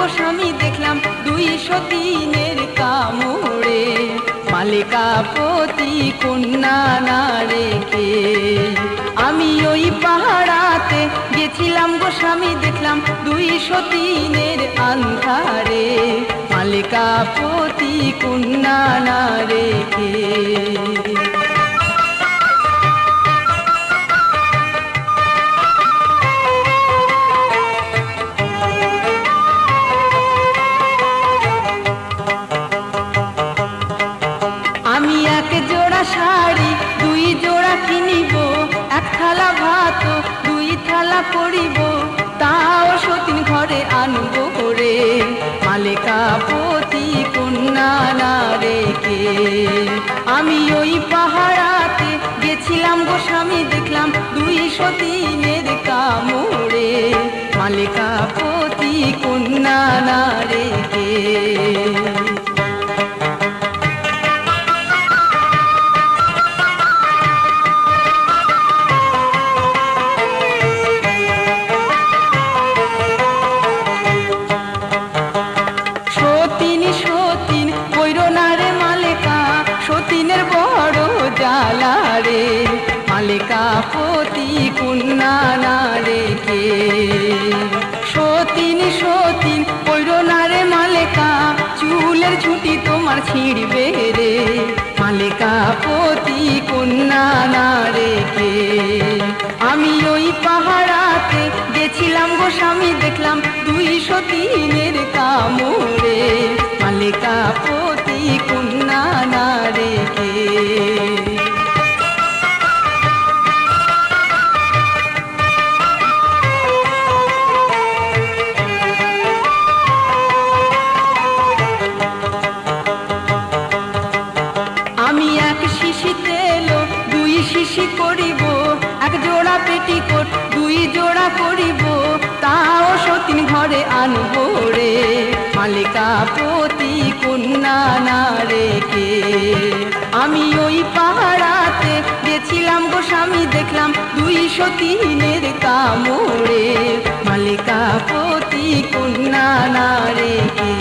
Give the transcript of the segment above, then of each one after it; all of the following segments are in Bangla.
গো স্বামী দেখলাম 203 কামড়ে, মালেকা পতি কন্যা না রেখে। আমি ওই পাহাড়াতে গেছিলাম গো স্বামী দেখলাম 203 আন্ধারে, মালেকা পতি কন্যা না রেখে। আমি এক জোড়া শাড়ি 2 জোড়া কিনিব, 1 থালা ভাত 2 থালা করিব, তাও সতীন ঘরে আনব করে, মালেকা পতি কন্যা না রেখে। আমি ওই পাহাড়াতে গেছিলাম গো স্বামী দেখলাম 203 কামড়ে, মালেকা পতি কন্যা না রেখে। সতীন কইরো না রে মালেকা, সতীনের বড় জ্বালা রে, মালেকা পতি কন্যা না রেখে। সতীন কইরো না রে মালেকা, চুলের ঝুঁটি তোমার ছিঁড়বে রে, মালেকা পতি কন্যা না রেখে। আমি ওই পাহাড়াতে গেছিলাম গো স্বামী দেখলাম 203 কামড়ে, মালেকা পতি কন্যা না রেখে। আমি 1 শিশি তেল 2 শিশি করিব, 1 জোড়া পেটিকোট 2 জোড়া করিব, তাও সতীন ঘরে আনব রে, মালেকা পতি কন্যা না রেখে। আমি ওই পাহাড়াতে গেছিলাম গো স্বামী দেখলাম 203 কামড়ে, মালেকা পতি কন্যা না রেখে।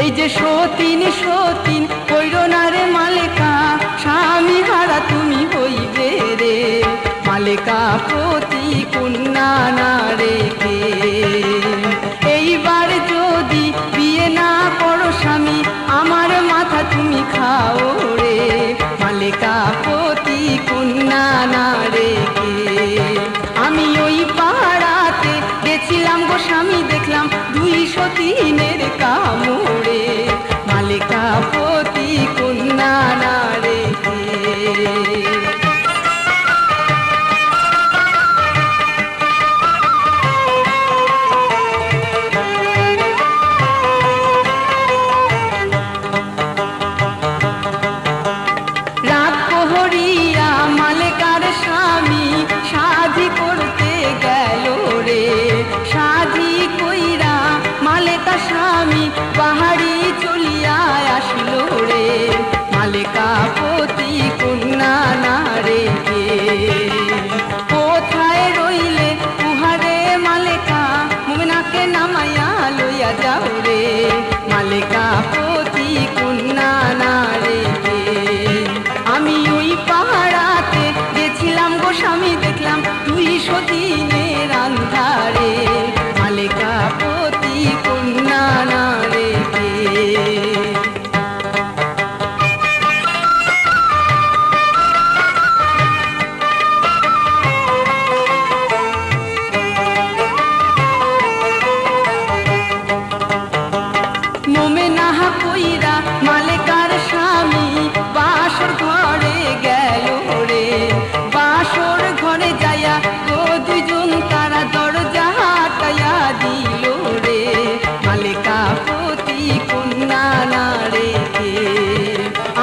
এই যে সতীন কইরো না রে মালেকা, স্বামী হারা তুমি হইবে রে, মালেকা পতি কন্যা না রেখে। এইবার যদি বিয়ে না করো স্বামী, আমার মাথা তুমি খাও রে, মালেকা পতি কন্যা না রেখে। আমি ওই পাহাড়াতে গেছিলাম গো স্বামী দেখলাম 203 কামড়ে, মালেকা পতি কন্যা না রেখে। রাত প্রহরিয়া মালেকার স্বামী সাধি করতে গেল রে, সাধি কইরা মালেকা স্বামী পাহাড়ি চলিয়া আসলো রে, মালেকা পতি কন্যা না রেখে। কোথায় রইলে উহারে মালেকা, মুমিনাকে নামাইয়া লইয়া যাও রে, মালেকা পতি কন্যা না রেখে। আমি ওই পাহাড়াতে গেছিলাম গো স্বামী দেখলাম 203 আন্ধারে, মালেকা পতি কন্যা না রেখে। মোমেনা কইরা মালেকার স্বামী বাসর ঘরে গেল রে, বাসর ঘরে যায়া গো 2 জন তারা দরজা হাটাইয়া দিল রে, মালেকা পতি কন্যা না রেখে।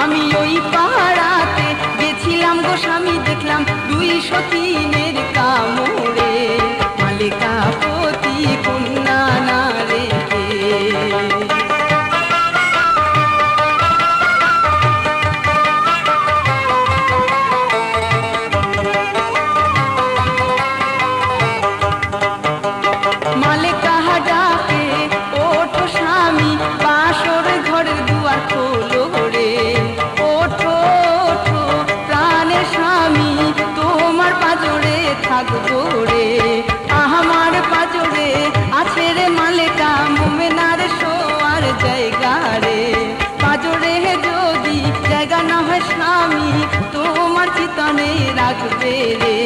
আমি ওই পাহাড়াতে গেছিলাম গো স্বামী দেখলাম 203 কামড়ে, মালেকা পতি কন্যা না রেখে। রাখবে রে,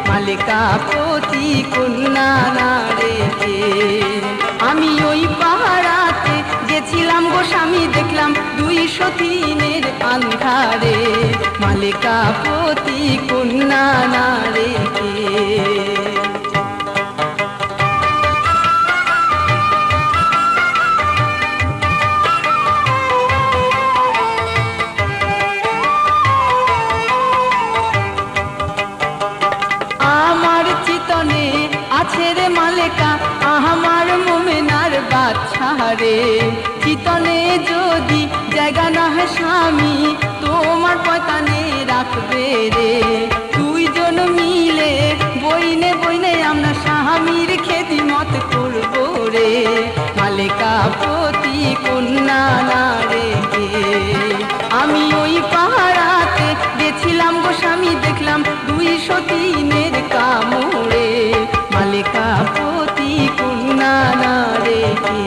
মালেকা পতি কন্যা না রেখে। আমি ওই পাহাড়াতে গেছিলাম গো স্বামী, দেখলাম 203-এর আন্ধারে, মালেকা পতি কন্যা না রেখে। আমার চিতনে আছে রে মালেকা, আমার মোমেনার বাচ্চা রে, চিতনে যদি জায়গা না হয় স্বামী, তোমার পয়তানে রাখবে রে। দুইজন মিলে বইনে বইনে আমরা স্বামীর খেদমত করবো রে, মালেকা পতি কন্যা না রেখে। আমি ওই পাহাড়াতে গেছিলাম গো স্বামী, দেখলাম 203-এর কামড়ে, মালেকা পতি কন্যা না রেখে।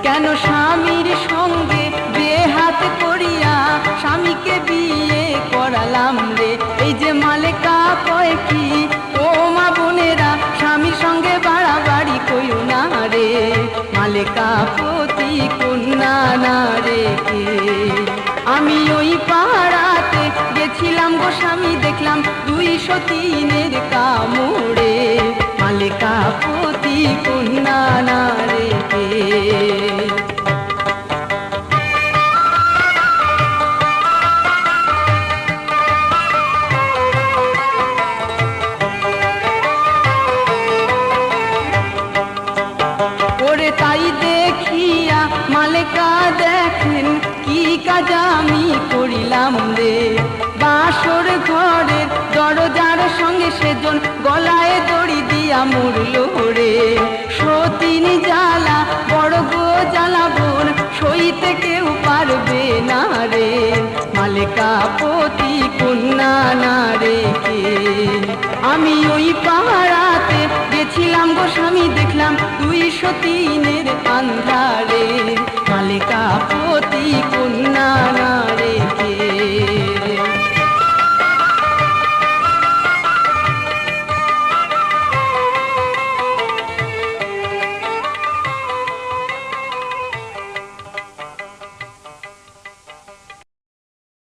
কেন স্বামীর সঙ্গে বেহাত করিয়া স্বামীকে বিয়ে করালাম রে, এই যে মালেকা কয় কি ও মা বোনেরা, স্বামীর সঙ্গে বাড়াবাড়ি কইও না রে, মালেকা পতি কন্যা না রেখে। আমি ওই পাহাড়াতে গেছিলাম গো স্বামী, দেখলাম 203-এর কামড়ে, মালেকা পতি কন্যা না রেখে। ওরে তাই দেখিয়া মালেকা দেখেন কি কাজ আমি করিলাম রে, বাসর ঘরের দরজার সঙ্গে সেজন গলায় দড়ি দিয়া মরল রে। সতীন জ্বালা বড় গো জ্বালা বোন, সইতে কেউ পারবে না রে, মালেকা পতি কন্যা না রেখে। আমি ওই পাহাড়াতে গেছিলাম গো স্বামী, দেখলাম 203-এর আন্ধারে, মালেকা পতি কন্যা না